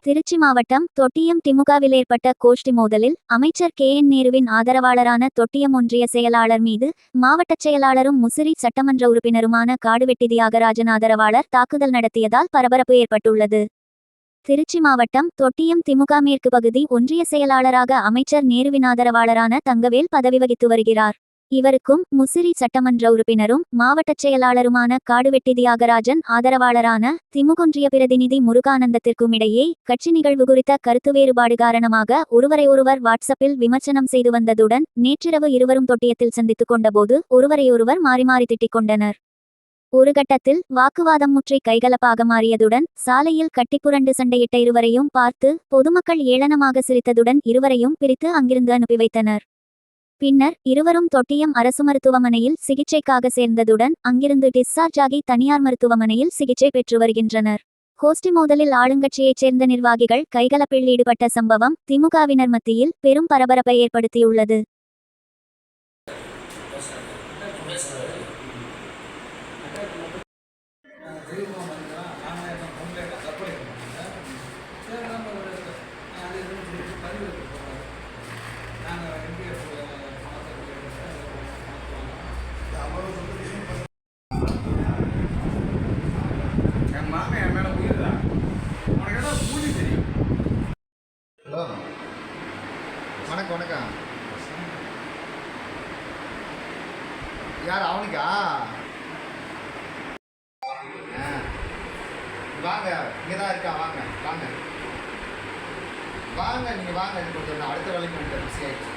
திருச்சி மாவட்டம் தொட்டியம் திமுகவில் ஏற்பட்ட கோஷ்டி மோதலில் அமைச்சர் KN நேருவின் ஆதரவாளரான தொட்டியம் ஒன்றிய செயலாளர் மீது மாவட்டச் செயலாளரும் முசிறி சட்டமன்ற உறுப்பினருமான காடுவெட்டி தியாகராஜன் ஆதரவாளர் தாக்குதல் நடத்தியதால் பரபரப்பு ஏற்பட்டுள்ளது. திருச்சி மாவட்டம் தொட்டியம் திமுக மேற்கு பகுதி ஒன்றிய செயலாளராக அமைச்சர் நேருவின் ஆதரவாளரான தங்கவேல் பதவி வகித்து வருகிறார். இவருக்கும் முசிறி சட்டமன்ற உறுப்பினரும் மாவட்டச் செயலாளருமான காடுவெட்டி தியாகராஜன் ஆதரவாளரான திமுகொன்றிய பிரதிநிதி முருகானந்தத்திற்கும் இடையே கட்சி நிகழ்வு குறித்த கருத்து வேறுபாடு காரணமாக ஒருவரையொருவர் வாட்ஸ்அப்பில் விமர்சனம் செய்து வந்ததுடன் நேற்றிரவு இருவரும் தொட்டியத்தில் சந்தித்துக் கொண்டபோது ஒருவரையொருவர் மாறி மாறி திட்டிக் கொண்டனர். ஒரு கட்டத்தில் வாக்குவாதம் முற்றி கைகலப்பாக மாறியதுடன் சாலையில் கட்டிப்புரண்டு சண்டையிட்ட இருவரையும் பார்த்து பொதுமக்கள் ஏளனமாக சிரித்ததுடன் இருவரையும் பிரித்து அங்கிருந்து அனுப்பி வைத்தனர். பின்னர் இருவரும் தொட்டியம் அரசு மருத்துவமனையில் சிகிச்சைக்காக சேர்ந்ததுடன் அங்கிருந்து டிஸ்சார்ஜ் ஆகி தனியார் மருத்துவமனையில் சிகிச்சை பெற்று வருகின்றனர். கோஷ்டி மோதலில் ஆளுங்கட்சியைச் சேர்ந்த நிர்வாகிகள் கைகலப்பில் ஈடுபட்ட சம்பவம் திமுகவினர் மத்தியில் பெரும் பரபரப்பை ஏற்படுத்தியுள்ளது. ஹலோ, வணக்கம் வணக்கம். யார் அவனுக்கா? வாங்க, இங்கே தான் இருக்கா. வாங்க வாங்க வாங்க, நீங்கள் வாங்க. இது கொஞ்சம் அடுத்த வேலைக்கு வந்துட்டு பிஸி ஆகிடுச்சு.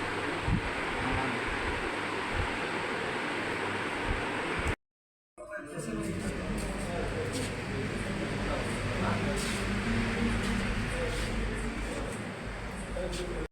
வாங்க.